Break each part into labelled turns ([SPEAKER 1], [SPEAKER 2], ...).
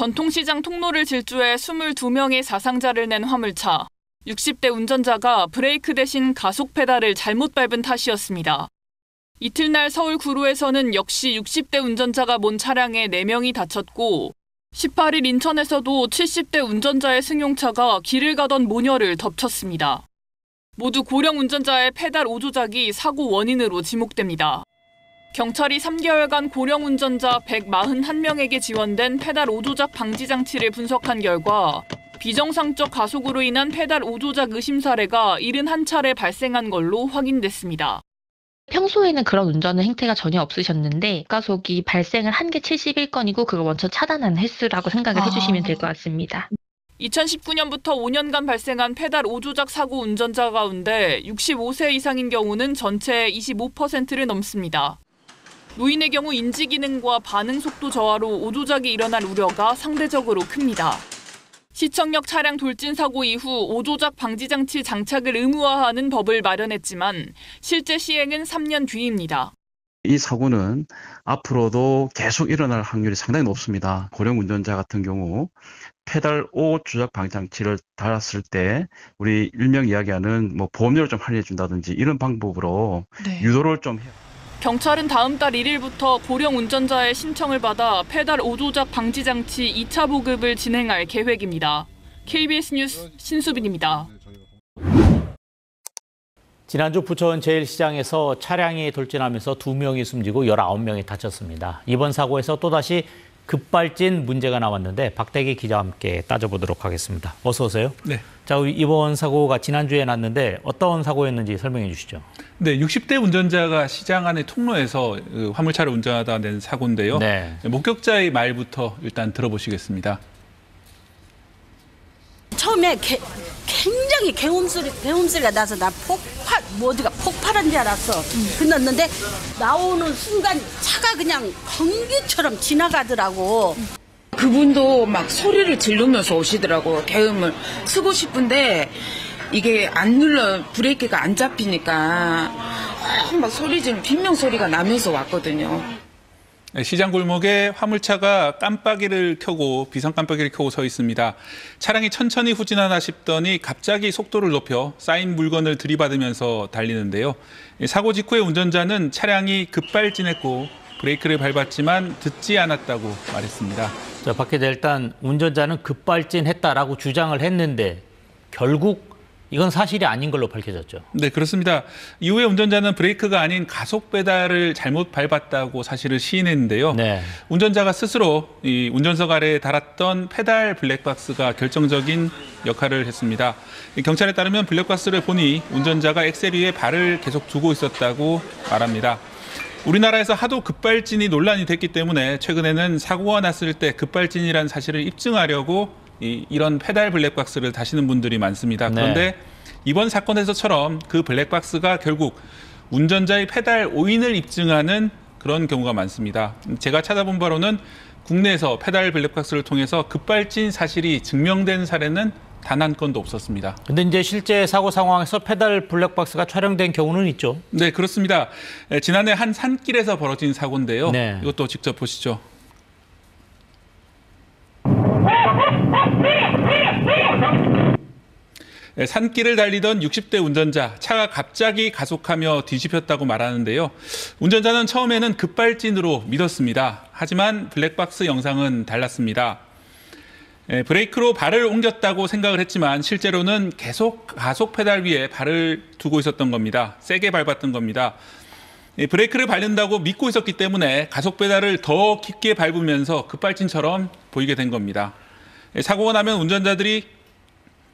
[SPEAKER 1] 전통시장 통로를 질주해 22명의 사상자를 낸 화물차. 60대 운전자가 브레이크 대신 가속 페달을 잘못 밟은 탓이었습니다. 이틀날 서울 구로에서는 역시 60대 운전자가 몰 차량에 4명이 다쳤고 18일 인천에서도 70대 운전자의 승용차가 길을 가던 모녀를 덮쳤습니다. 모두 고령 운전자의 페달 오조작이 사고 원인으로 지목됩니다. 경찰이 3개월간 고령 운전자 141명에게 지원된 페달 오조작 방지 장치를 분석한 결과 비정상적 가속으로 인한 페달 오조작 의심 사례가 71차례 발생한 걸로 확인됐습니다.
[SPEAKER 2] 평소에는 그런 운전의 행태가 전혀 없으셨는데 가속이 발생을 한 게 71건이고 그걸 먼저 차단한 횟수라고 생각을 해주시면 될 것 같습니다.
[SPEAKER 1] 2019년부터 5년간 발생한 페달 오조작 사고 운전자 가운데 65세 이상인 경우는 전체의 25%를 넘습니다. 노인의 경우 인지 기능과 반응 속도 저하로 오조작이 일어날 우려가 상대적으로 큽니다. 시청역 차량 돌진 사고 이후 오조작 방지 장치 장착을 의무화하는 법을 마련했지만 실제 시행은 3년 뒤입니다.
[SPEAKER 3] 이 사고는 앞으로도 계속 일어날 확률이 상당히 높습니다. 고령 운전자 같은 경우 페달 오조작 방지 장치를 달았을 때 우리 일명 이야기하는 보험료를 좀 할인해 준다든지 이런 방법으로 유도를 좀 해요.
[SPEAKER 1] 경찰은 다음 달 1일부터 고령 운전자의 신청을 받아 페달 오조작 방지 장치 2차 보급을 진행할 계획입니다. KBS 뉴스 신수빈입니다.
[SPEAKER 4] 지난주 부천 제1시장에서 차량이 돌진하면서 2명이 숨지고 19명이 다쳤습니다. 이번 사고에서 또다시 급발진 문제가 나왔는데 박대기 기자와 함께 따져보도록 하겠습니다. 어서 오세요.
[SPEAKER 5] 네.
[SPEAKER 4] 자, 이번 사고가 지난주에 났는데 어떤 사고였는지 설명해 주시죠.
[SPEAKER 5] 네, 60대 운전자가 시장 안의 통로에서 화물차를 운전하다 낸 사고인데요.
[SPEAKER 4] 네.
[SPEAKER 5] 목격자의 말부터 일단 들어보시겠습니다.
[SPEAKER 6] 처음에 굉장히 개음소리가 나서 나 어디가 폭발한 줄 알았어. 그랬는데 나오는 순간 차가 그냥 번개처럼 지나가더라고.
[SPEAKER 7] 그분도 막 소리를 지르면서 오시더라고. 개음을 쓰고 싶은데 이게 안 눌러 브레이크가 안 잡히니까 막 소리 지르는 비명 소리가 나면서 왔거든요.
[SPEAKER 5] 시장 골목에 화물차가 비상 깜빡이를 켜고 서 있습니다. 차량이 천천히 후진하나 싶더니 갑자기 속도를 높여 쌓인 물건을 들이받으면서 달리는데요. 사고 직후에 운전자는 차량이 급발진했고 브레이크를 밟았지만 듣지 않았다고 말했습니다.
[SPEAKER 4] 자, 박 기자, 일단 운전자는 급발진했다라고 주장을 했는데 결국 이건 사실이 아닌 걸로 밝혀졌죠.
[SPEAKER 5] 네, 그렇습니다. 이후에 운전자는 브레이크가 아닌 가속 페달을 잘못 밟았다고 사실을 시인했는데요.
[SPEAKER 4] 네.
[SPEAKER 5] 운전자가 스스로 이 운전석 아래에 달았던 페달 블랙박스가 결정적인 역할을 했습니다. 경찰에 따르면 블랙박스를 보니 운전자가 엑셀 위에 발을 계속 두고 있었다고 말합니다. 우리나라에서 하도 급발진이 논란이 됐기 때문에 최근에는 사고가 났을 때 급발진이라는 사실을 입증하려고 이런 페달 블랙박스를 다시는 분들이 많습니다. 그런데 이번 사건에서처럼 그 블랙박스가 결국 운전자의 페달 오인을 입증하는 그런 경우가 많습니다. 제가 찾아본 바로는 국내에서 페달 블랙박스를 통해서 급발진 사실이 증명된 사례는 단 한 건도 없었습니다.
[SPEAKER 4] 근데 이제 실제 사고 상황에서 페달 블랙박스가 촬영된 경우는 있죠?
[SPEAKER 5] 네, 그렇습니다. 지난해 한 산길에서 벌어진 사고인데요.
[SPEAKER 4] 네.
[SPEAKER 5] 이것도 직접 보시죠. 산길을 달리던 60대 운전자, 차가 갑자기 가속하며 뒤집혔다고 말하는데요. 운전자는 처음에는 급발진으로 믿었습니다. 하지만 블랙박스 영상은 달랐습니다. 브레이크로 발을 옮겼다고 생각을 했지만 실제로는 계속 가속 페달 위에 발을 두고 있었던 겁니다. 세게 밟았던 겁니다. 브레이크를 밟는다고 믿고 있었기 때문에 가속 페달을 더 깊게 밟으면서 급발진처럼 보이게 된 겁니다. 사고가 나면 운전자들이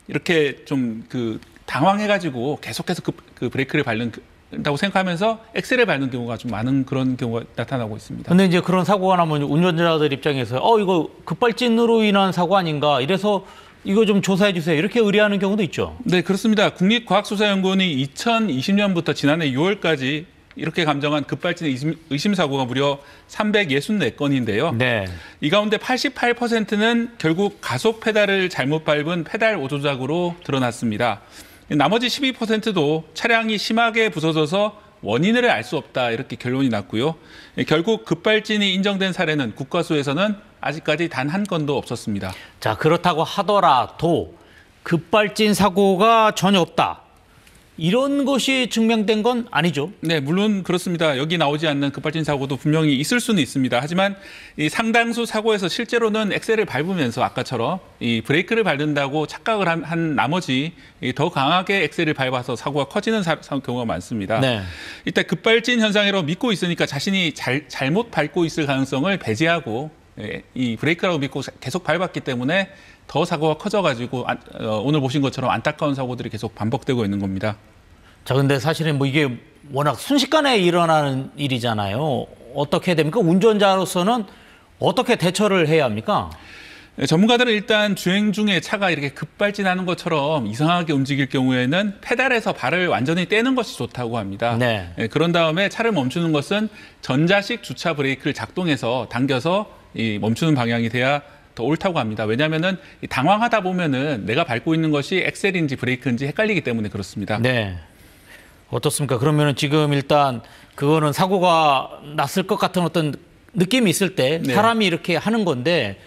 [SPEAKER 5] 이렇게 좀 당황해가지고 계속해서 그 브레이크를 밟는다고 생각하면서 엑셀을 밟는 경우가 좀 많은 그런 경우가 나타나고 있습니다.
[SPEAKER 4] 근데 이제 그런 사고가 나면 운전자들 입장에서 이거 급발진으로 인한 사고 아닌가 이래서 이거 좀 조사해 주세요 이렇게 의뢰하는 경우도 있죠.
[SPEAKER 5] 네, 그렇습니다. 국립과학수사연구원이 2020년부터 지난해 6월까지 이렇게 감정한 급발진 의심 사고가 무려 364건인데요.
[SPEAKER 4] 네.
[SPEAKER 5] 이 가운데 88%는 결국 가속 페달을 잘못 밟은 페달 오조작으로 드러났습니다. 나머지 12%도 차량이 심하게 부서져서 원인을 알 수 없다 이렇게 결론이 났고요. 결국 급발진이 인정된 사례는 국과수에서는 아직까지 단 한 건도 없었습니다.
[SPEAKER 4] 자, 그렇다고 하더라도 급발진 사고가 전혀 없다. 이런 것이 증명된 건 아니죠?
[SPEAKER 5] 네, 물론 그렇습니다. 여기 나오지 않는 급발진 사고도 분명히 있을 수는 있습니다. 하지만 이 상당수 사고에서 실제로는 엑셀을 밟으면서 아까처럼 이 브레이크를 밟는다고 착각을 한 나머지 더 강하게 엑셀을 밟아서 사고가 커지는 경우가 많습니다.
[SPEAKER 4] 네.
[SPEAKER 5] 일단 급발진 현상이라고 믿고 있으니까 자신이 잘못 밟고 있을 가능성을 배제하고 이 브레이크라고 믿고 계속 밟았기 때문에 더 사고가 커져가지고 오늘 보신 것처럼 안타까운 사고들이 계속 반복되고 있는 겁니다.
[SPEAKER 4] 자, 근데 사실은 뭐 이게 워낙 순식간에 일어나는 일이잖아요. 어떻게 됩니까? 운전자로서는 어떻게 대처를 해야 합니까?
[SPEAKER 5] 네, 전문가들은 일단 주행 중에 차가 이렇게 급발진하는 것처럼 이상하게 움직일 경우에는 페달에서 발을 완전히 떼는 것이 좋다고 합니다.
[SPEAKER 4] 네.
[SPEAKER 5] 네, 그런 다음에 차를 멈추는 것은 전자식 주차 브레이크를 작동해서 당겨서 멈추는 방향이 돼야 더 옳다고 합니다. 왜냐하면은 당황하다 보면은 내가 밟고 있는 것이 엑셀인지 브레이크인지 헷갈리기 때문에 그렇습니다.
[SPEAKER 4] 네. 어떻습니까? 그러면은 지금 일단 그거는 사고가 났을 것 같은 어떤 느낌이 있을 때 사람이 이렇게 하는 건데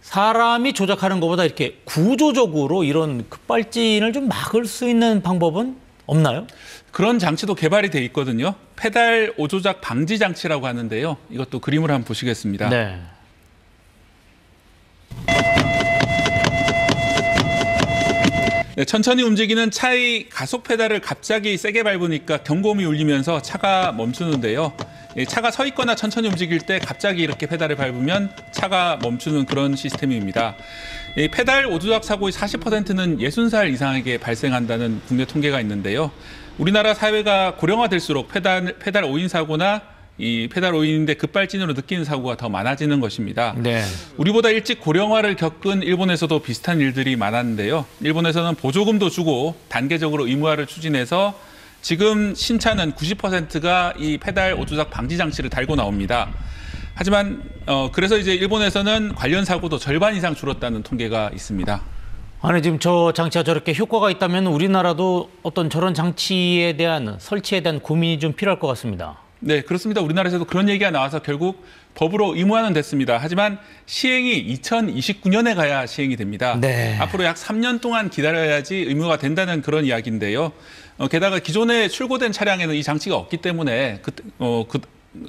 [SPEAKER 4] 사람이 조작하는 것보다 이렇게 구조적으로 이런 급발진을 좀 막을 수 있는 방법은 없나요?
[SPEAKER 5] 그런 장치도 개발이 돼 있거든요. 페달 오조작 방지 장치라고 하는데요. 이것도 그림을 한번 보시겠습니다.
[SPEAKER 4] 네.
[SPEAKER 5] 네, 천천히 움직이는 차의 가속 페달을 갑자기 세게 밟으니까 경고음이 울리면서 차가 멈추는데요. 차가 서 있거나 천천히 움직일 때 갑자기 이렇게 페달을 밟으면 차가 멈추는 그런 시스템입니다. 이 페달 오조작 사고의 40%는 60살 이상에게 발생한다는 국내 통계가 있는데요. 우리나라 사회가 고령화될수록 페달 오인 사고나 이 페달 오인인데 급발진으로 느끼는 사고가 더 많아지는 것입니다.
[SPEAKER 4] 네.
[SPEAKER 5] 우리보다 일찍 고령화를 겪은 일본에서도 비슷한 일들이 많았는데요. 일본에서는 보조금도 주고 단계적으로 의무화를 추진해서 지금 신차는 90%가 이 페달 오조작 방지 장치를 달고 나옵니다. 하지만 그래서 이제 일본에서는 관련 사고도 절반 이상 줄었다는 통계가 있습니다.
[SPEAKER 4] 아니, 지금 저 장치가 저렇게 효과가 있다면 우리나라도 어떤 저런 장치에 대한 설치에 대한 고민이 좀 필요할 것 같습니다.
[SPEAKER 5] 네, 그렇습니다. 우리나라에서도 그런 얘기가 나와서 결국 법으로 의무화는 됐습니다. 하지만 시행이 2029년에 가야 시행이 됩니다.
[SPEAKER 4] 네.
[SPEAKER 5] 앞으로 약 3년 동안 기다려야지 의무화가 된다는 그런 이야기인데요. 게다가 기존에 출고된 차량에는 이 장치가 없기 때문에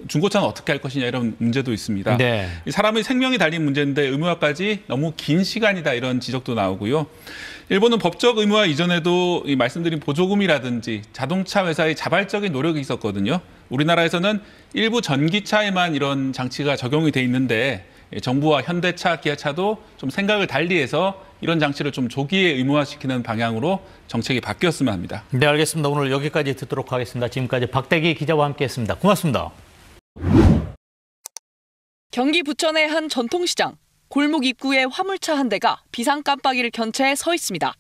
[SPEAKER 5] 중고차는 어떻게 할 것이냐 이런 문제도 있습니다.
[SPEAKER 4] 네.
[SPEAKER 5] 사람의 생명이 달린 문제인데 의무화까지 너무 긴 시간이다 이런 지적도 나오고요. 일본은 법적 의무화 이전에도 말씀드린 보조금이라든지 자동차 회사의 자발적인 노력이 있었거든요. 우리나라에서는 일부 전기차에만 이런 장치가 적용이 돼 있는데 정부와 현대차, 기아차도 좀 생각을 달리해서 이런 장치를 좀 조기에 의무화시키는 방향으로 정책이 바뀌었으면 합니다.
[SPEAKER 4] 네, 알겠습니다. 오늘 여기까지 듣도록 하겠습니다. 지금까지 박대기 기자와 함께했습니다. 고맙습니다.
[SPEAKER 1] 경기 부천의 한 전통시장. 골목 입구에 화물차 한 대가 비상 깜빡이를 켠 채 서 있습니다.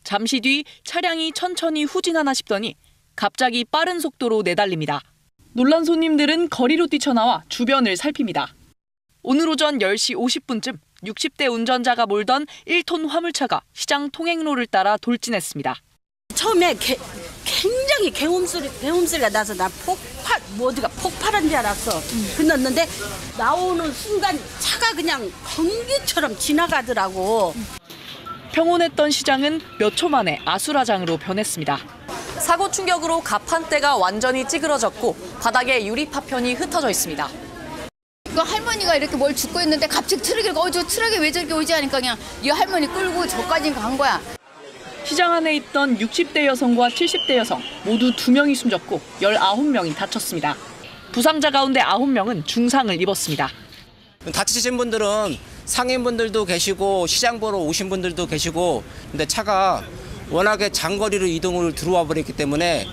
[SPEAKER 1] 잠시 뒤 차량이 천천히 후진하나 싶더니 갑자기 빠른 속도로 내달립니다. 놀란 손님들은 거리로 뛰쳐나와 주변을 살핍니다. 오늘 오전 10시 50분쯤 60대 운전자가 몰던 1톤 화물차가 시장 통행로를 따라 돌진했습니다.
[SPEAKER 6] 처음에 굉장히 배움소리가 나서 나 어디가 폭발한 줄 알았어. 그랬는데 나오는 순간 차가 그냥 번개처럼 지나가더라고.
[SPEAKER 1] 평온했던 시장은 몇 초 만에 아수라장으로 변했습니다. 사고 충격으로 가판대가 완전히 찌그러졌고 바닥에 유리 파편이 흩어져 있습니다.
[SPEAKER 8] 그 할머니가 이렇게 뭘 줍고 있는데 갑자기 저 트럭이 왜 저렇게 오지 하니까 그냥 이 할머니 끌고 저까지 간 거야.
[SPEAKER 1] 시장 안에 있던 60대 여성과 70대 여성 모두 2명이 숨졌고 19명이 다쳤습니다. 부상자 가운데 9명은 중상을 입었습니다.
[SPEAKER 9] 다치신 분들은 상인분들도 계시고 시장 보러 오신 분들도 계시고 근데 차가 워낙에 장거리로 이동을 들어와 버렸기 때문에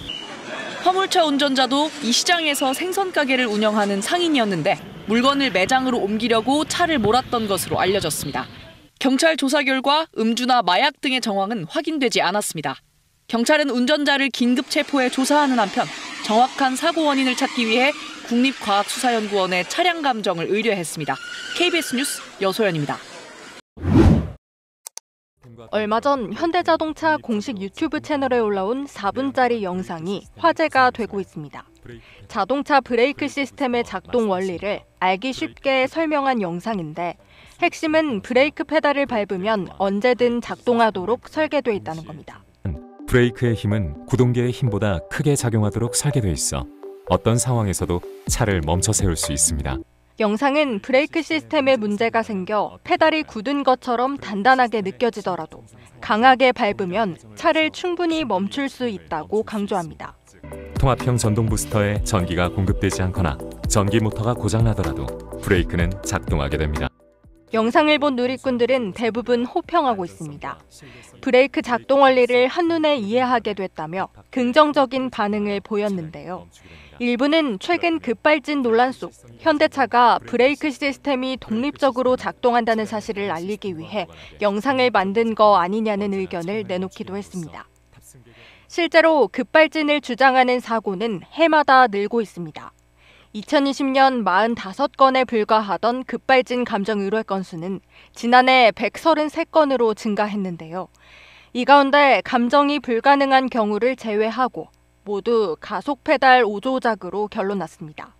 [SPEAKER 1] 화물차 운전자도 이 시장에서 생선 가게를 운영하는 상인이었는데 물건을 매장으로 옮기려고 차를 몰았던 것으로 알려졌습니다. 경찰 조사 결과 음주나 마약 등의 정황은 확인되지 않았습니다. 경찰은 운전자를 긴급 체포해 조사하는 한편 정확한 사고 원인을 찾기 위해 국립과학수사연구원에 차량 감정을 의뢰했습니다. KBS 뉴스 여소연입니다.
[SPEAKER 10] 얼마 전 현대자동차 공식 유튜브 채널에 올라온 4분짜리 영상이 화제가 되고 있습니다. 자동차 브레이크 시스템의 작동 원리를 알기 쉽게 설명한 영상인데 핵심은 브레이크 페달을 밟으면 언제든 작동하도록 설계돼 있다는 겁니다.
[SPEAKER 11] 브레이크의 힘은 구동계의 힘보다 크게 작용하도록 설계돼 있어 어떤 상황에서도 차를 멈춰 세울 수 있습니다.
[SPEAKER 10] 영상은 브레이크 시스템에 문제가 생겨 페달이 굳은 것처럼 단단하게 느껴지더라도 강하게 밟으면 차를 충분히 멈출 수 있다고 강조합니다.
[SPEAKER 11] 통합형 전동 부스터에 전기가 공급되지 않거나 전기 모터가 고장나더라도 브레이크는 작동하게 됩니다.
[SPEAKER 10] 영상을 본 누리꾼들은 대부분 호평하고 있습니다. 브레이크 작동 원리를 한눈에 이해하게 됐다며 긍정적인 반응을 보였는데요. 일부는 최근 급발진 논란 속 현대차가 브레이크 시스템이 독립적으로 작동한다는 사실을 알리기 위해 영상을 만든 거 아니냐는 의견을 내놓기도 했습니다. 실제로 급발진을 주장하는 사고는 해마다 늘고 있습니다. 2020년 45건에 불과하던 급발진 감정 의뢰 건수는 지난해 133건으로 증가했는데요. 이 가운데 감정이 불가능한 경우를 제외하고 모두 가속 페달 오조작으로 결론났습니다.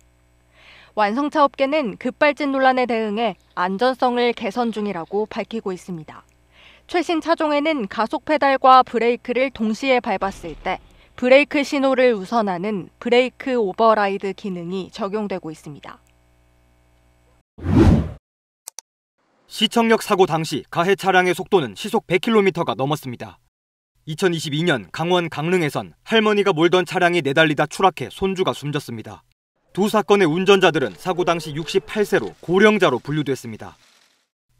[SPEAKER 10] 완성차 업계는 급발진 논란에 대응해 안전성을 개선 중이라고 밝히고 있습니다. 최신 차종에는 가속 페달과 브레이크를 동시에 밟았을 때 브레이크 신호를 우선하는 브레이크 오버라이드 기능이 적용되고 있습니다.
[SPEAKER 12] 시청역 사고 당시 가해 차량의 속도는 시속 100km가 넘었습니다. 2022년 강원 강릉에선 할머니가 몰던 차량이 내달리다 추락해 손주가 숨졌습니다. 두 사건의 운전자들은 사고 당시 68세로 고령자로 분류됐습니다.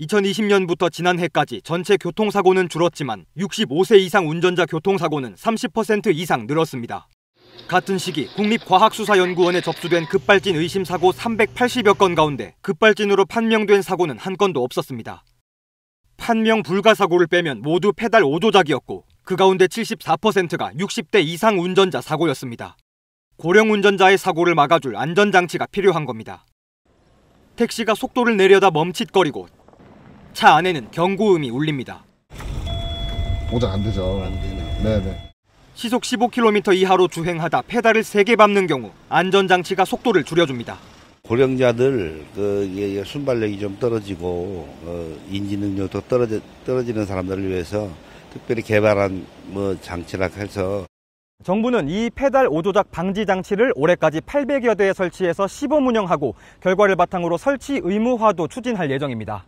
[SPEAKER 12] 2020년부터 지난해까지 전체 교통사고는 줄었지만 65세 이상 운전자 교통사고는 30% 이상 늘었습니다. 같은 시기 국립과학수사연구원에 접수된 급발진 의심 사고 380여 건 가운데 급발진으로 판명된 사고는 한 건도 없었습니다. 판명 불가 사고를 빼면 모두 페달 오조작이었고 그 가운데 74%가 60대 이상 운전자 사고였습니다. 고령 운전자의 사고를 막아줄 안전장치가 필요한 겁니다. 택시가 속도를 내려다 멈칫거리고 차 안에는 경고음이 울립니다.
[SPEAKER 13] 오작 안 되죠. 안 되네. 네네.
[SPEAKER 12] 시속 15km 이하로 주행하다 페달을 3개 밟는 경우 안전장치가 속도를 줄여줍니다.
[SPEAKER 14] 고령자들 순발력이 좀 떨어지고 인지 능력도 떨어지는 사람들을 위해서 특별히 개발한 장치라 해서
[SPEAKER 12] 정부는 이 페달 오조작 방지 장치를 올해까지 800여 대에 설치해서 시범 운영하고 결과를 바탕으로 설치 의무화도 추진할 예정입니다.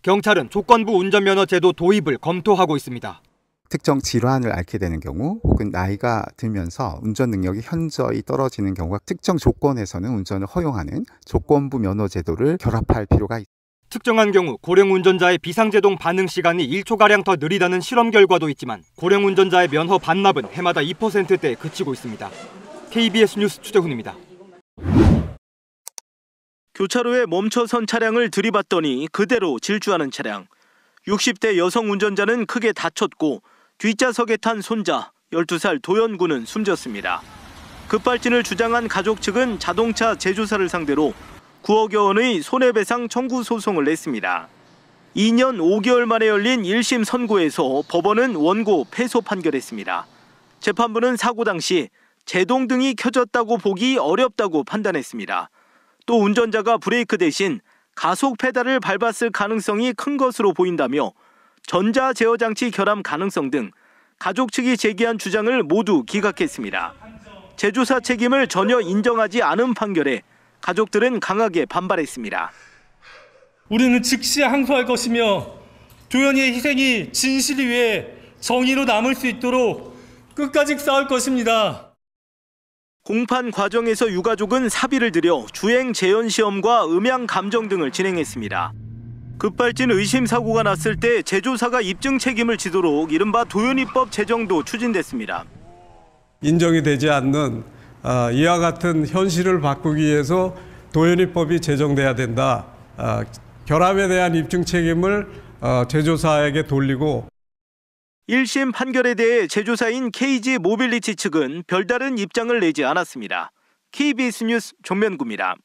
[SPEAKER 12] 경찰은 조건부 운전면허 제도 도입을 검토하고 있습니다.
[SPEAKER 15] 특정 질환을 앓게 되는 경우 혹은 나이가 들면서 운전 능력이 현저히 떨어지는 경우가 특정 조건에서는 운전을 허용하는 조건부 면허 제도를 결합할 필요가 있습니다.
[SPEAKER 12] 특정한 경우 고령 운전자의 비상제동 반응 시간이 1초가량 더 느리다는 실험 결과도 있지만 고령 운전자의 면허 반납은 해마다 2%대에 그치고 있습니다. KBS 뉴스 추재훈입니다.
[SPEAKER 16] 교차로에 멈춰선 차량을 들이받더니 그대로 질주하는 차량. 60대 여성 운전자는 크게 다쳤고 뒷좌석에 탄 손자 12살 도연군은 숨졌습니다. 급발진을 주장한 가족 측은 자동차 제조사를 상대로 9억여 원의 손해배상 청구 소송을 냈습니다. 2년 5개월 만에 열린 1심 선고에서 법원은 원고 패소 판결했습니다. 재판부는 사고 당시 제동등이 켜졌다고 보기 어렵다고 판단했습니다. 또 운전자가 브레이크 대신 가속 페달을 밟았을 가능성이 큰 것으로 보인다며 전자 제어 장치 결함 가능성 등 가족 측이 제기한 주장을 모두 기각했습니다. 제조사 책임을 전혀 인정하지 않은 판결에 가족들은 강하게 반발했습니다.
[SPEAKER 17] 우리는 즉시 항소할 것이며 도연이의 희생이 진실을 위해 정의로 남을 수 있도록 끝까지 싸울 것입니다.
[SPEAKER 16] 공판 과정에서 유가족은 사비를 들여 주행 재연 시험과 음향 감정 등을 진행했습니다. 급발진 의심 사고가 났을 때 제조사가 입증 책임을 지도록 이른바 도연이법 제정도 추진됐습니다.
[SPEAKER 18] 인정이 되지 않는 이와 같은 현실을 바꾸기 위해서 도연이법이 제정돼야 된다. 결함에 대한 입증 책임을 제조사에게 돌리고
[SPEAKER 16] 1심 판결에 대해 제조사인 KG 모빌리티 측은 별다른 입장을 내지 않았습니다. KBS 뉴스 정면구입니다.